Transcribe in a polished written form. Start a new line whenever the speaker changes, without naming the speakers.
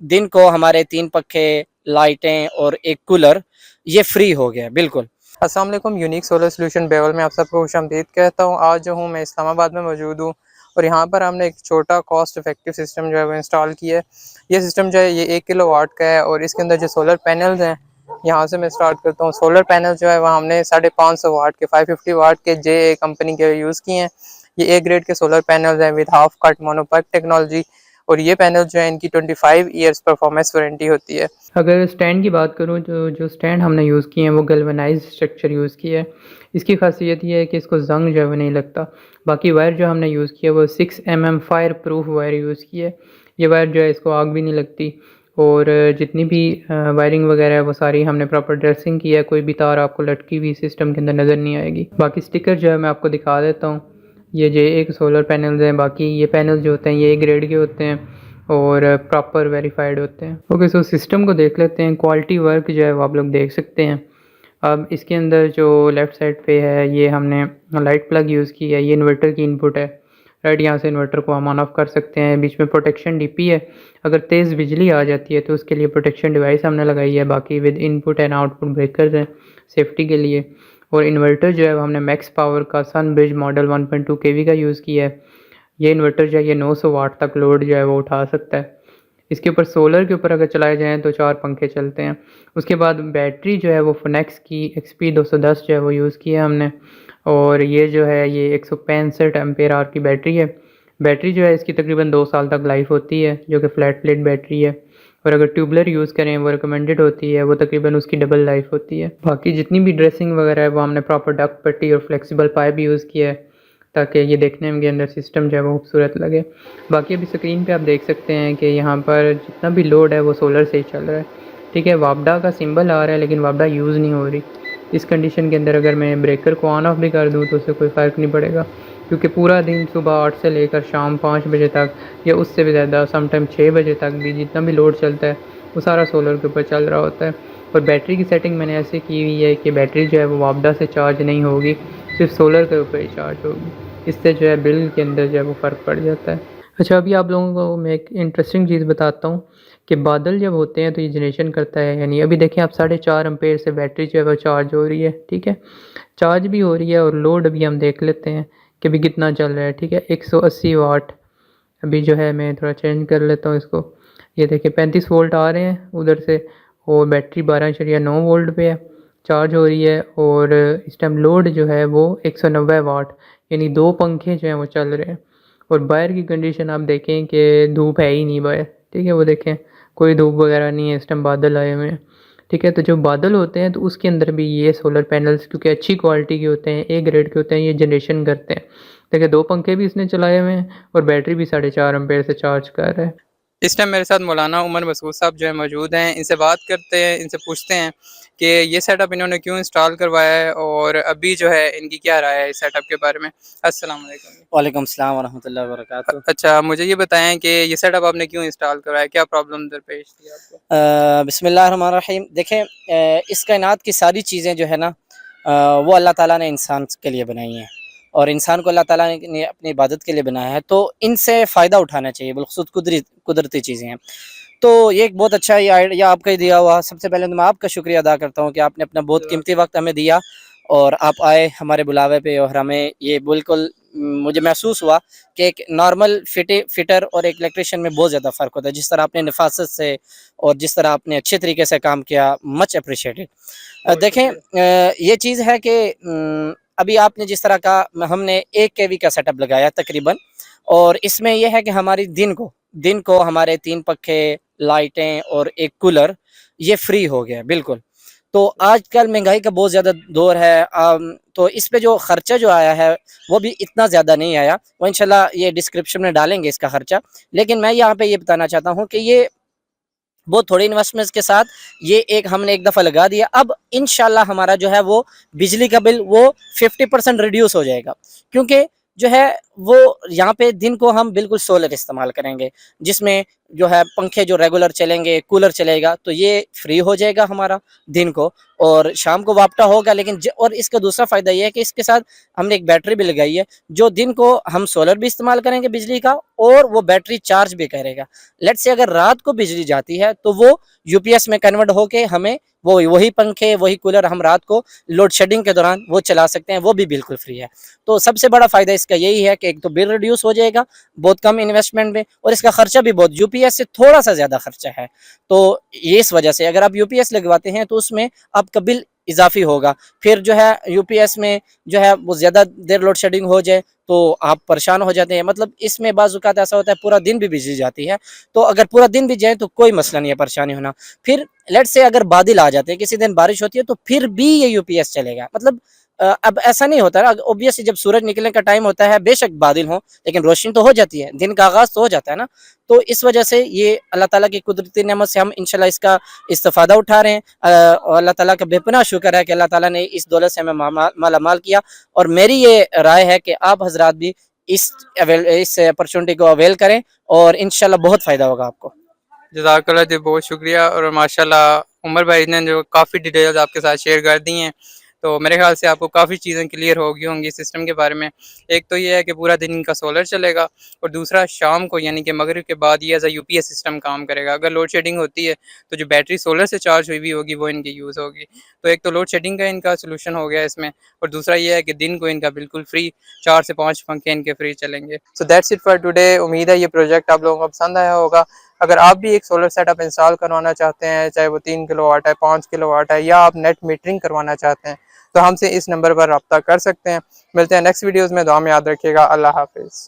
दिन को हमारे 3 पंखे, लाइटें और एक कूलर ये फ्री हो गया बिल्कुल।
अस्सलाम वालेकुम, यूनिक सोलर सोल्यूशन बेवल में आप सबको खुशामदीद कहता हूँ। आज जो हूँ मैं इस्लामाबाद में मौजूद हूँ और यहाँ पर हमने एक छोटा कॉस्ट इफेक्टिव सिस्टम जो है वो इंस्टॉल किया है। ये सिस्टम जो है ये 1 किलोवाट का है और इसके अंदर जो सोलर पैनल्स हैं, यहाँ से मैं स्टार्ट करता हूँ। सोलर पैनल जो है वह हमने 550 वाट के 550 वाट के JA कंपनी के यूज़ किए हैं। ये A ग्रेड के सोलर पैनल्स हैं विद हाफ कट मोनोपैक टेक्नोलॉजी और ये पैनल जो है इनकी 25 ईयर्स परफॉर्मेंस वारंटी होती है। अगर स्टैंड की बात करूँ तो जो स्टैंड हमने यूज़ किए हैं वो गैल्वेनाइज्ड स्ट्रक्चर यूज़ किया है। इसकी खासियत ये है कि इसको ज़ंग जो है वो नहीं लगता। बाकी वायर जो हमने यूज़ किया वो 6 mm fire proof wire use की है। ये वायर जो है इसको आग भी नहीं लगती और जितनी भी वायरिंग वगैरह है वो सारी हमने प्रॉपर ड्रेसिंग की है। कोई भी तार आपको लटकी हुई सिस्टम के अंदर नज़र नहीं आएगी। बाकी स्टिकर जो है मैं आपको दिखा देता हूँ। ये JA सोलर पैनल्स हैं। बाकी ये पैनल्स जो होते हैं ये A ग्रेड के होते हैं और प्रॉपर वेरीफाइड होते हैं। ओके, सो सिस्टम को देख लेते हैं। क्वालिटी वर्क जो है वो आप लोग देख सकते हैं। अब इसके अंदर जो लेफ़्ट साइड पे है ये हमने लाइट प्लग यूज़ की है। ये इन्वर्टर की इनपुट है। राइट, यहाँ से इन्वर्टर को हम ऑन ऑफ कर सकते हैं। बीच में प्रोटेक्शन DP है। अगर तेज़ बिजली आ जाती है तो उसके लिए प्रोटेक्शन डिवाइस हमने लगाई है। बाकी with input and output breakers हैं सेफ्टी के लिए। और इन्वर्टर जो है वो हमने मैक्स पावर का सन ब्रिज मॉडल 1.2 kV का यूज़ किया है। ये इन्वर्टर जो है ये 900 वाट तक लोड जो है वो उठा सकता है। इसके ऊपर सोलर के ऊपर अगर चलाए जाएँ तो 4 पंखे चलते हैं। उसके बाद बैटरी जो है वो फिनेक्स की XP 210 जो है वो यूज़ की है हमने और ये जो है ये 165 एम्पेयर आवर की बैटरी है। बैटरी जो है इसकी तकरीबन 2 साल तक लाइफ होती है जो कि फ्लैट प्लेट बैटरी है और अगर ट्यूबलर यूज़ करें वो रिकमेंडेड होती है, वो तकरीबन उसकी डबल लाइफ होती है। बाकी जितनी भी ड्रेसिंग वगैरह है वो हमने प्रॉपर डक्ट पट्टी और फ्लेक्सिबल पाइप यूज़ किया है ताकि ये देखने में के अंदर सिस्टम जो है वो खूबसूरत लगे। बाकी अभी स्क्रीन पे आप देख सकते हैं कि यहाँ पर जितना भी लोड है वो सोलर से ही चल रहा है। ठीक है, वापडा का सिंबल आ रहा है लेकिन वापडा यूज़ नहीं हो रही। इस कंडीशन के अंदर अगर मैं ब्रेकर को ऑन ऑफ भी कर दूँ तो उससे कोई फ़र्क नहीं पड़ेगा क्योंकि पूरा दिन सुबह 8 से लेकर शाम 5 बजे तक या उससे भी ज़्यादा समटाइम 6 बजे तक भी जितना भी लोड चलता है वो सारा सोलर के ऊपर चल रहा होता है। और बैटरी की सेटिंग मैंने ऐसे की हुई है कि बैटरी जो है वो वापडा से चार्ज नहीं होगी, सिर्फ सोलर के ऊपर ही चार्ज होगी। इससे जो है बिल के अंदर जो है वो फ़र्क पड़ जाता है। अच्छा, अभी आप लोगों को मैं एक इंटरेस्टिंग चीज़ बताता हूँ कि बादल जब होते हैं तो ये जनरेशन करता है यानी अभी देखें आप 4.5 एम्पेयर से बैटरी जो है वो चार्ज हो रही है। ठीक है, चार्ज भी हो रही है और लोड अभी हम देख लेते हैं कि अभी कितना चल रहा है। ठीक है, 180 वाट। अभी जो है मैं थोड़ा चेंज कर लेता हूँ इसको। ये देखिए 35 वोल्ट आ रहे हैं उधर से और बैटरी 12.9 वोल्ट पे है, चार्ज हो रही है। और इस टाइम लोड जो है वो 190 वाट यानी 2 पंखे जो हैं वो चल रहे हैं। और बाहर की कंडीशन आप देखें कि धूप है ही नहीं बाहर। ठीक है, वो देखें कोई धूप वगैरह नहीं है, इस टाइम बादल आए हुए हैं। ठीक है, तो जो बादल होते हैं तो उसके अंदर भी ये सोलर पैनल्स क्योंकि अच्छी क्वालिटी के होते हैं, A ग्रेड के होते हैं, ये जनरेशन करते हैं। देखिए 2 पंखे भी इसने चलाए हुए हैं और बैटरी भी 4.5 एम्पेयर से चार्ज कर रहा है। इस टाइम मेरे साथ मौलाना उमर मसूद साहब जो है मौजूद हैं। इनसे बात करते हैं, इनसे पूछते हैं कि ये सेटअप इन्होंने क्यों इंस्टॉल करवाया है और अभी जो है इनकी क्या राय है इस सेटअप के बारे में। अस्सलाम वालेकुम।
वालेकुम सलाम व रहमतुल्लाहि व बरकातहू।
अच्छा, मुझे ये बताएं कि ये सेटअप आपने क्यों इंस्टॉल करवाया, क्या प्रॉब्लम दरपेश थी आपको?
बिस्मिल्लाह रहमान रहीम। देखें, इस कायनात की सारी चीज़ें जो है ना वो अल्लाह ताला ने इंसान के लिए बनाई हैं और इंसान को अल्लाह ताला ने अपनी इबादत के लिए बनाया है, तो इनसे फ़ायदा उठाना चाहिए। बिलखुसूस कुदरती चीज़ें हैं, तो ये एक बहुत अच्छा ये आइडिया आपका ही दिया हुआ। सबसे पहले तो मैं आपका शुक्रिया अदा करता हूँ कि आपने अपना बहुत कीमती वक्त हमें दिया और आप आए हमारे बुलावे पे और हमें ये बिल्कुल मुझे महसूस हुआ कि एक नॉर्मल फिटर और एक इलेक्ट्रिशियन में बहुत ज़्यादा फ़र्क होता है। जिस तरह आपने नफासत से और जिस तरह आपने अच्छे तरीके से काम किया, मच अप्रिशिएटेड। देखें, ये चीज़ है कि अभी आपने जिस तरह का हमने 1 kV का सेटअप लगाया तकरीबन, और इसमें यह है कि हमारी दिन को हमारे 3 पंखे, लाइटें और एक कूलर ये फ्री हो गया बिल्कुल। तो आजकल महंगाई का बहुत ज़्यादा दौर है, तो इस पे जो खर्चा जो आया है वो भी इतना ज़्यादा नहीं आया। वो इंशाल्लाह ये डिस्क्रिप्शन में डालेंगे इसका खर्चा। लेकिन मैं यहाँ पे ये बताना चाहता हूँ कि ये बहुत थोड़ी इन्वेस्टमेंट्स के साथ ये एक हमने एक दफ़ा लगा दिया। अब इंशाल्लाह हमारा जो है वो बिजली का बिल वो 50% रिड्यूस हो जाएगा, क्योंकि जो है वो यहाँ पे दिन को हम बिल्कुल सोलर इस्तेमाल करेंगे, जिसमें जो है पंखे जो रेगुलर चलेंगे, कूलर चलेगा, तो ये फ्री हो जाएगा हमारा दिन को, और शाम को वापटा होगा। लेकिन और इसका दूसरा फ़ायदा ये है कि इसके साथ हमने एक बैटरी भी लगाई है, जो दिन को हम सोलर भी इस्तेमाल करेंगे बिजली का, और वो बैटरी चार्ज भी करेगा। लेट्स से अगर रात को बिजली जाती है तो वो यूपीएस में कन्वर्ट होके हमें वो वही पंखे, वही कूलर हम रात को लोड शेडिंग के दौरान वो चला सकते हैं, वो भी बिल्कुल फ्री है। तो सबसे बड़ा फ़ायदा इसका यही है कि एक तो बिल रिड्यूस हो जाएगा बहुत कम इन्वेस्टमेंट में, और इसका खर्चा भी बहुत यूपीएस से थोड़ा सा ज़्यादा खर्चा है। तो ये इस वजह से अगर आप यूपीएस लगवाते हैं तो उसमें आपका बिल इजाफी होगा। फिर जो है यूपीएस में जो है वो ज़्यादा देर लोड शेडिंग हो जाए तो आप परेशान हो जाते हैं। मतलब इसमें बाज़-औक़ात ऐसा होता है पूरा दिन भी बिजली जाती है, तो अगर पूरा दिन भी जाए तो कोई मसला नहीं है परेशानी होना। फिर लेट्स से अगर बादल आ जाते हैं, किसी दिन बारिश होती है, तो फिर भी ये यूपीएस चलेगा। मतलब अब ऐसा नहीं होता ना, ऑब्वियसली जब सूरज निकलने का टाइम होता है, बेशक बादल हो, लेकिन रोशनी तो हो जाती है, दिन का आगाज़ तो हो जाता है ना। तो इस वजह से ये अल्लाह ताला की कुदरती नेमत से हम इंशाल्लाह इसका इस्तिफ़ादा उठा रहे हैं। और अल्लाह ताला का बेपनाह शुक्र है कि अल्लाह ताला ने इस दौलत से हमें माला-माल किया। और मेरी ये राय है कि आप हज़रात भी इस अपॉर्चुनिटी को अवेल करें, और इंशाल्लाह बहुत फ़ायदा होगा आपको।
जज़ाकल्लाह जी, बहुत शुक्रिया। और माशाल्लाह उमर भाई ने जो काफ़ी डिटेल्स आपके साथ शेयर कर दी हैं, तो मेरे ख़्याल से आपको काफ़ी चीज़ें क्लियर हो गई होंगी सिस्टम के बारे में। एक तो ये है कि पूरा दिन इनका सोलर चलेगा, और दूसरा शाम को यानी कि मगरिब के बाद ये एज़ अ यूपीएस सिस्टम काम करेगा। अगर लोड शेडिंग होती है तो जो बैटरी सोलर से चार्ज हुई हुई होगी वो इनकी यूज़ होगी। तो एक तो लोड शेडिंग का इनका सॉल्यूशन हो गया इसमें, और दूसरा ये है कि दिन को इनका बिल्कुल फ्री 4 से 5 पंखे इनके फ्री चलेंगे। So that's it for today. उम्मीद है ये प्रोजेक्ट आप लोगों को पसंद आया होगा। अगर आप भी एक सोलर सेटअप इंस्टॉल करवाना चाहते हैं, चाहे वो 3 किलोवाट है, 5 किलोवाट है, या आप नेट मीटरिंग करवाना चाहते हैं, तो हमसे इस नंबर पर रब्ता कर सकते हैं। मिलते हैं नेक्स्ट वीडियोज़ में। दुआ में याद रखिएगा। अल्लाह हाफ़िज़।